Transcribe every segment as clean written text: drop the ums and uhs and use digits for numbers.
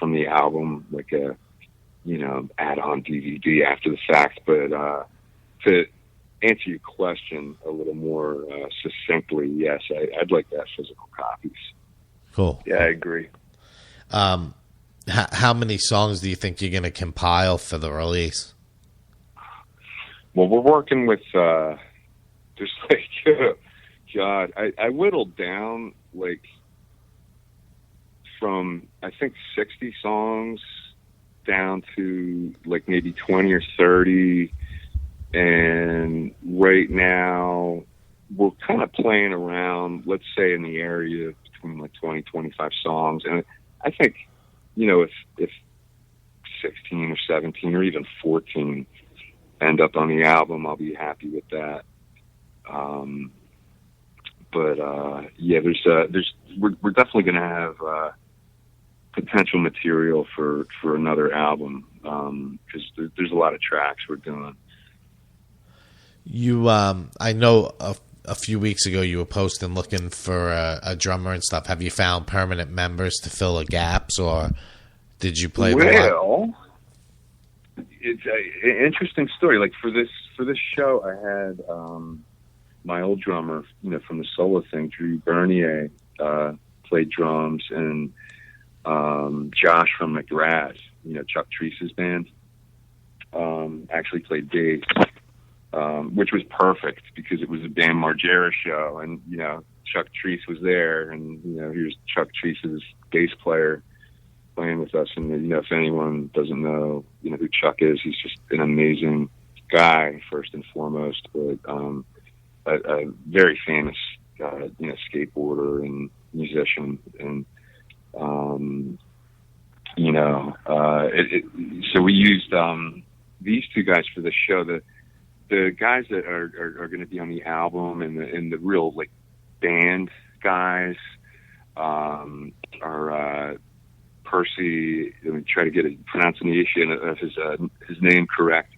from the album, like a, you know, add-on DVD after the fact. But to answer your question a little more succinctly, yes, I'd like to have physical copies. Cool. Yeah, I agree. How many songs do you think you're going to compile for the release? Well, we're working with just like God. I whittled down like from I think 60 songs down to like maybe 20 or 30, and right now we're kind of playing around, let's say in the area between like 20, 25 songs. And I think, you know, if 16 or 17 or even 14 end up on the album, I'll be happy with that. Yeah, we're definitely going to have potential material for another album, because there's a lot of tracks we're doing. You, I know a few weeks ago you were posting looking for a drummer and stuff. Have you found permanent members to fill the gaps, or did you play? Well, it's an interesting story. Like for this show, I had my old drummer, you know, from the solo thing, Drew Bernier, played drums, and Josh from McGrath, you know, Chuck Treece's band, actually played bass. Which was perfect because it was a Dan Margera show, and you know Chuck Treece was there, and you know here's Chuck Treece's bass player playing with us. And you know, if anyone doesn't know, you know who Chuck is, he's just an amazing guy first and foremost, but a very famous you know skateboarder and musician, and you know so we used these two guys for the show. The guys that are going to be on the album and the real like band guys are Percy. Let me try to get a pronunciation of his name correct.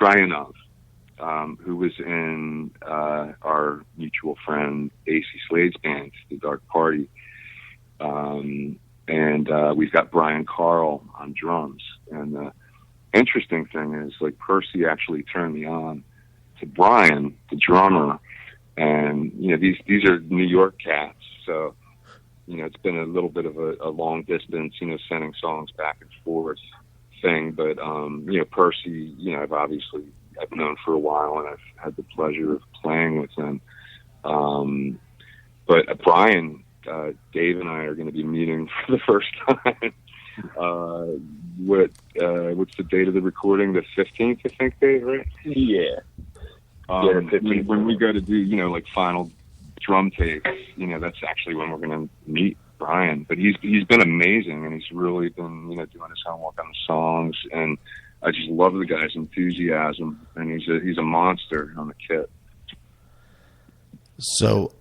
Trianov, who was in our mutual friend AC Slade's band, The Dark Party, and we've got Brian Carl on drums. And the interesting thing is, like, Percy actually turned me on to Brian, the drummer, and you know these are New York cats, so you know it's been a little bit of a long distance, you know, sending songs back and forth thing. But you know, Percy, you know, I've known for a while, and I've had the pleasure of playing with him. But Brian, Dave and I are going to be meeting for the first time. What's the date of the recording? The 15th, I think, Dave, right? Yeah. When we go to do, you know, like final drum takes, you know, that's actually when we're going to meet Brian. But he's been amazing, and he's really been, you know, doing his homework on the songs, and I just love the guy's enthusiasm, and he's a monster on the kit. So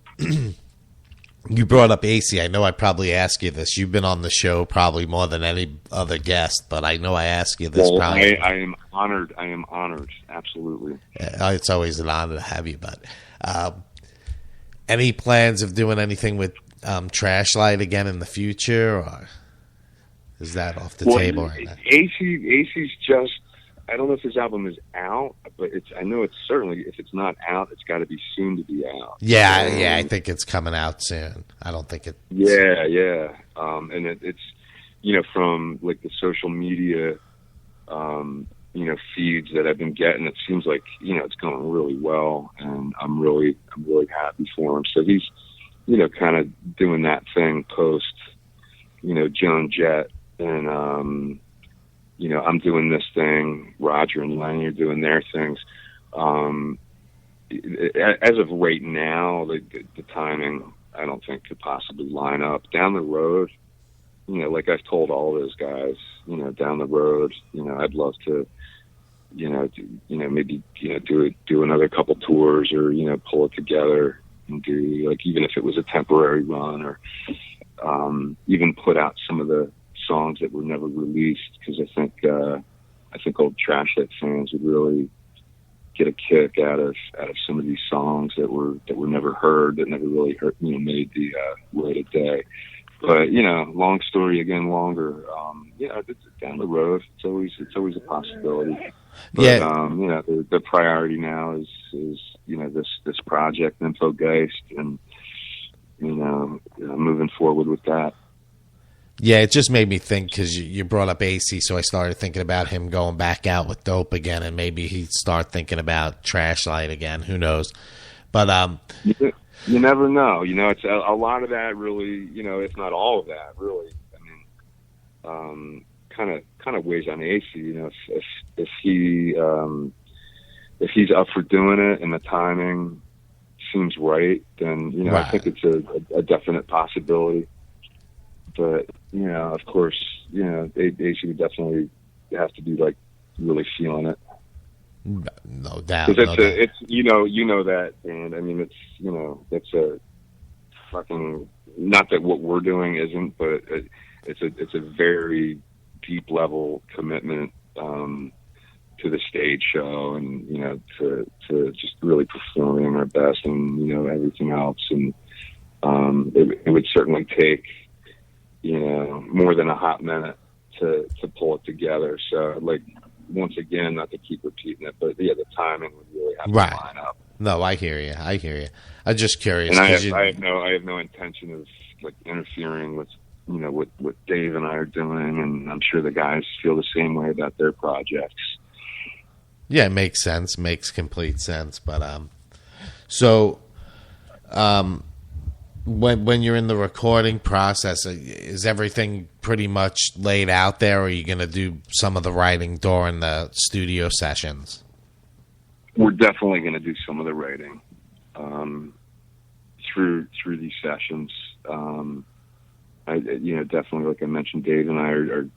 you brought up AC. I know I probably asked you this. You've been on the show probably more than any other guest, but I know I asked you this. Well, I am honored. I am honored. Absolutely. It's always an honor to have you. But any plans of doing anything with Trashlight again in the future, or is that off the table right now? AC's just, I don't know if his album is out, but I know it's certainly, if it's not out, it's got to be soon to be out. Yeah, I think it's coming out soon. I don't think it. Yeah. And it's, you know, from like the social media, you know, feeds that I've been getting, it seems like, you know, it's going really well, and I'm really happy for him. So he's, you know, kind of doing that thing post, you know, Joan Jett, and, you know, I'm doing this thing. Roger and Lenny are doing their things. As of right now, the timing, I don't think could possibly line up. Down the road, you know, like I've told all those guys, you know, down the road, you know, I'd love to, you know, maybe, you know, do another couple tours, or, you know, pull it together and do, like, even if it was a temporary run, or even put out some of the songs that were never released, because I think old Trashlight fans would really get a kick out of some of these songs that were never heard, that never really heard, you know, made the light of day. But long story again, longer. It's down the road. It's always a possibility. But, Yeah. The priority now is this project, Infogeist, and moving forward with that. Yeah, it just made me think because you brought up AC, so I started thinking about him going back out with Dope again, and maybe he'd start thinking about Trash Light again. Who knows? But you never know. It's a lot of that, really. If not all of that, really. I mean, kind of weighs on AC. If he's up for doing it and the timing seems right, then Right. I think it's a definite possibility. But of course, AC would definitely have to be like really feeling it. no doubt. Because No doubt. it's that, and I mean it's a fucking, not that what we're doing isn't, but it's a very deep level commitment to the stage show, and to just really performing our best, and everything else, and it would certainly take more than a hot minute to pull it together. So like, once again, not to keep repeating it, but the timing would really have to Right. line up. No, I hear you. I'm just curious. And I 'cause have no intention of like interfering with what Dave and I are doing, and I'm sure the guys feel the same way about their projects. Yeah, it makes sense. Makes complete sense. But so when you're in the recording process, is everything pretty much laid out there, or are you going to do some of the writing during the studio sessions? We're definitely going to do some of the writing through these sessions. Definitely, like I mentioned, Dave and I are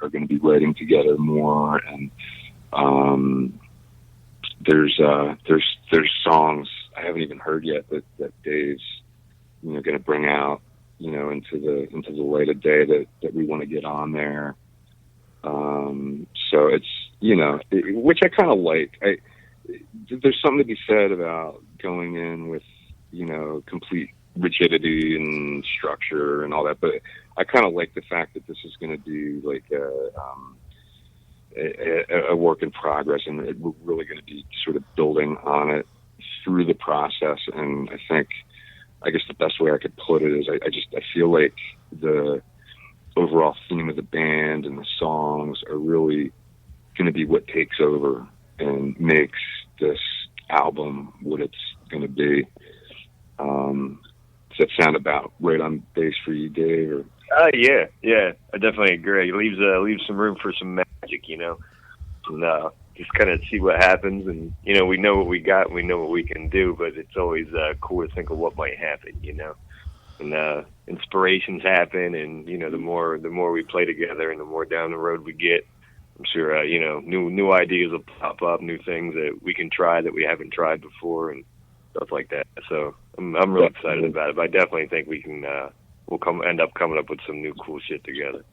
going to be writing together more, and there's songs I haven't even heard yet that Dave's going to bring out into the light of day that we want to get on there. So it's which I kind of like. There's something to be said about going in with complete rigidity and structure and all that, but I kind of like the fact that this is going to be like a work in progress, and we're really going to be sort of building on it through the process. And I guess the best way I could put it is I feel like the overall theme of the band and the songs are really going to be what takes over and makes this album what it's going to be. Does that sound about right on base for you, Dave? Or? Yeah, I definitely agree. It leaves some room for some magic, and just kind of see what happens. And we know what we got, and we know what we can do, but it's always cool to think of what might happen, And inspirations happen, and the more we play together, and the more down the road we get, I'm sure new ideas will pop up, new things that we can try that we haven't tried before, and stuff like that. So I'm really excited about it. But I definitely think we can we'll end up coming up with some new cool shit together.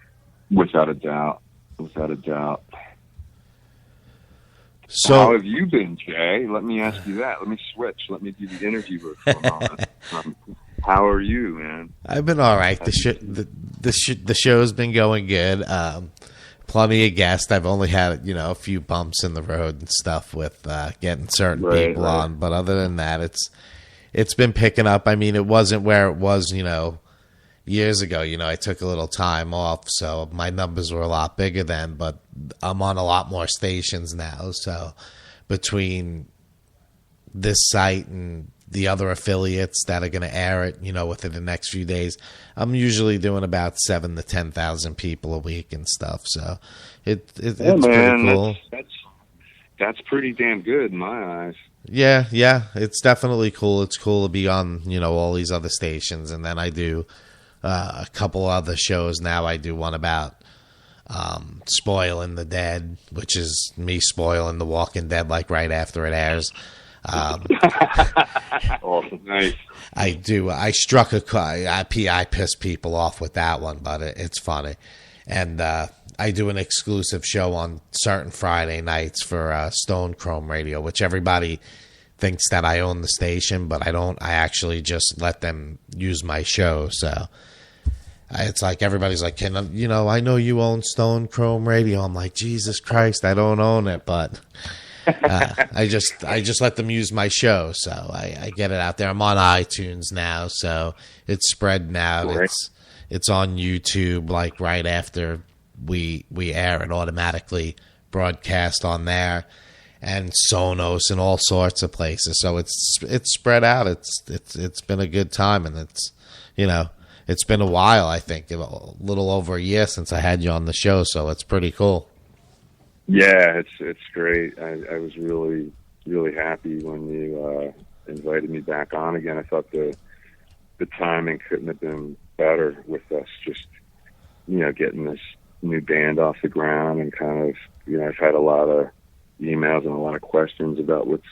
Without a doubt. So how have you been, Jay? Let me ask you that. Let me switch. Let me do the interviewer for a moment. How are you, man? I've been all right. The show's been going good. Plenty of guests. I've only had a few bumps in the road and stuff with getting certain people on, but other than that, it's been picking up. I mean, it wasn't where it was, years ago. I took a little time off, so my numbers were a lot bigger then, but I'm on a lot more stations now. So between this site and the other affiliates that are going to air it, within the next few days, I'm usually doing about 7,000 to 10,000 people a week and stuff. So it's pretty cool. That's pretty damn good in my eyes. Yeah, it's definitely cool. It's cool to be on, all these other stations, and then I do a couple other shows now. I do one about Spoiling the Dead, which is me spoiling The Walking Dead like right after it airs. Awesome, nice. I struck I pissed people off with that one, but it's funny. And I do an exclusive show on certain Friday nights for Stone Chrome Radio, which everybody thinks that I own the station, but I don't. I actually just let them use my show. So it's like everybody's like, I know you own Stone Chrome Radio. I'm like, Jesus Christ, I don't own it, but I just let them use my show, so I get it out there. I'm on iTunes now, so it's spreading out. Right. It's on YouTube, like right after we air it, automatically broadcast on there, and Sonos and all sorts of places. So it's spread out. It's been a good time, and it's been a while. I think a little over a year since I had you on the show, so it's pretty cool. Yeah, it's great. I was really, really happy when you invited me back on again. I thought the timing couldn't have been better with us just, getting this new band off the ground, and kind of, I've had a lot of emails and a lot of questions about what's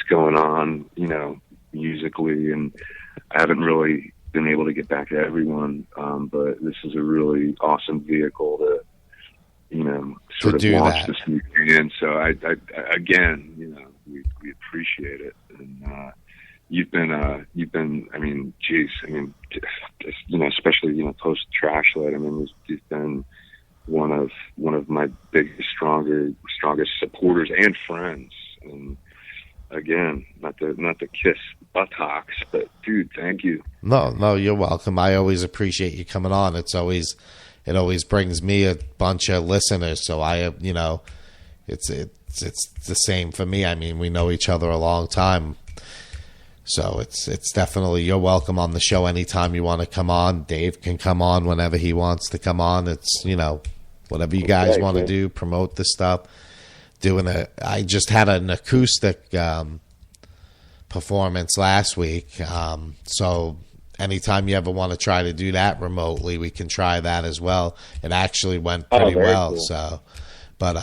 going on, musically, and I haven't really been able to get back to everyone. But this is a really awesome vehicle to, sort of launch this new band. So I again, we appreciate it. And, you've been, I mean, geez, especially, post Trashlight, you've been one of my biggest, strongest supporters and friends. And again, not to kiss buttocks, but dude, thank you. No, you're welcome. I always appreciate you coming on. It always brings me a bunch of listeners. So it's the same for me. I mean, we know each other a long time. So it's definitely, you're welcome on the show anytime you want to come on. Dave can come on whenever he wants to come on. It's, whatever you guys want to do, promote this stuff. I just had an acoustic performance last week. So anytime you ever want to try to do that remotely, we can try that as well. It actually went pretty well. Cool. So, but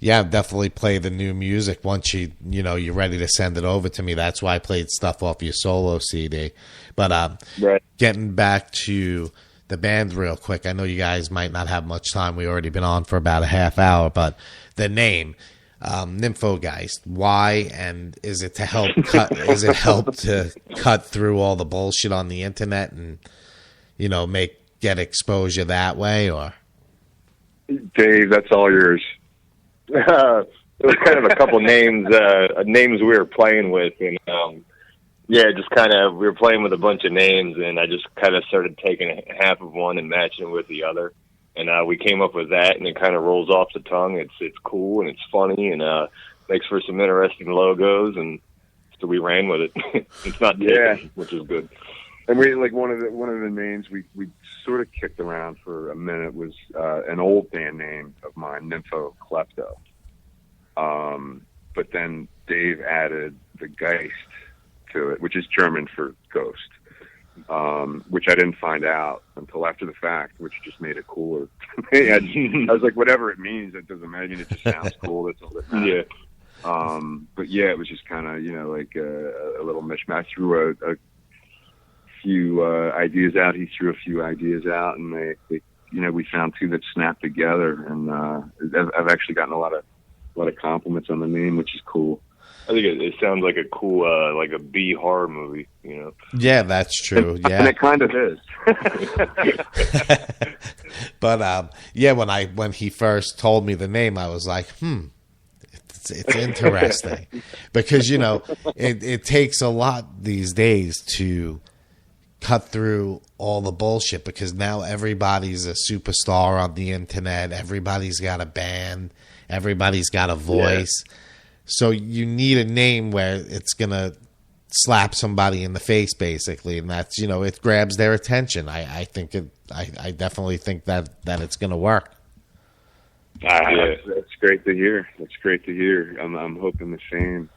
definitely play the new music once you're ready to send it over to me. That's why I played stuff off your solo CD. But right. Getting back to the band real quick, I know you guys might not have much time. We've already been on for about a half hour, but the name, Nymphogeist, why, and is it to help to cut through all the bullshit on the internet and get exposure that way? Or Dave, that's all yours. It was kind of a couple names we were playing with, and just kind of we were playing with a bunch of names, and I just kind of started taking half of one and matching it with the other. And we came up with that, and it kind of rolls off the tongue. It's cool, and it's funny, and makes for some interesting logos, and so we ran with it. It's not taken, which is good. And we one of the names we sort of kicked around for a minute was an old band name of mine, Nympho Klepto. But then Dave added the Geist to it, which is German for ghost. Which I didn't find out until after the fact, which just made it cooler. I was like, whatever it means, it doesn't matter. It just sounds cool. That's all that matters. Yeah. But it was just kind of, like a little mishmash. Threw a few ideas out. He threw a few ideas out, and they we found two that snapped together. And I've actually gotten a lot of compliments on the name, which is cool. I think it sounds like a cool, like a B horror movie, Yeah, that's true. Yeah, and it kind of is. But when he first told me the name, I was like, it's interesting because it takes a lot these days to cut through all the bullshit, because now everybody's a superstar on the internet. Everybody's got a band. Everybody's got a voice. Yeah. So you need a name where it's going to slap somebody in the face, basically. And that's, it grabs their attention. I definitely think that it's going to work. That's great to hear. That's great to hear. I'm hoping the same.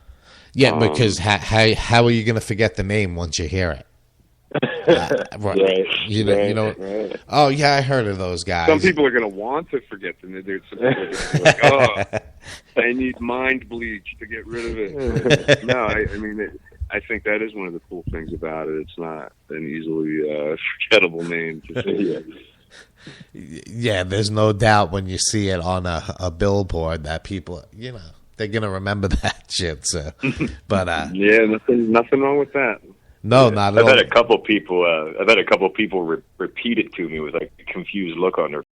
Yeah, because how are you going to forget the name once you hear it? Right. Right. Oh yeah, I heard of those guys. Some people are going to want to forget them. Some people are going to be like, I need mind bleach to get rid of it. No, I think that is one of the cool things about it. It's not an easily forgettable name to say. Yeah, there's no doubt when you see it on a billboard that people, they're going to remember that shit. So, but yeah, nothing wrong with that. No, not at all. I've had a couple people repeat it to me with like a confused look on their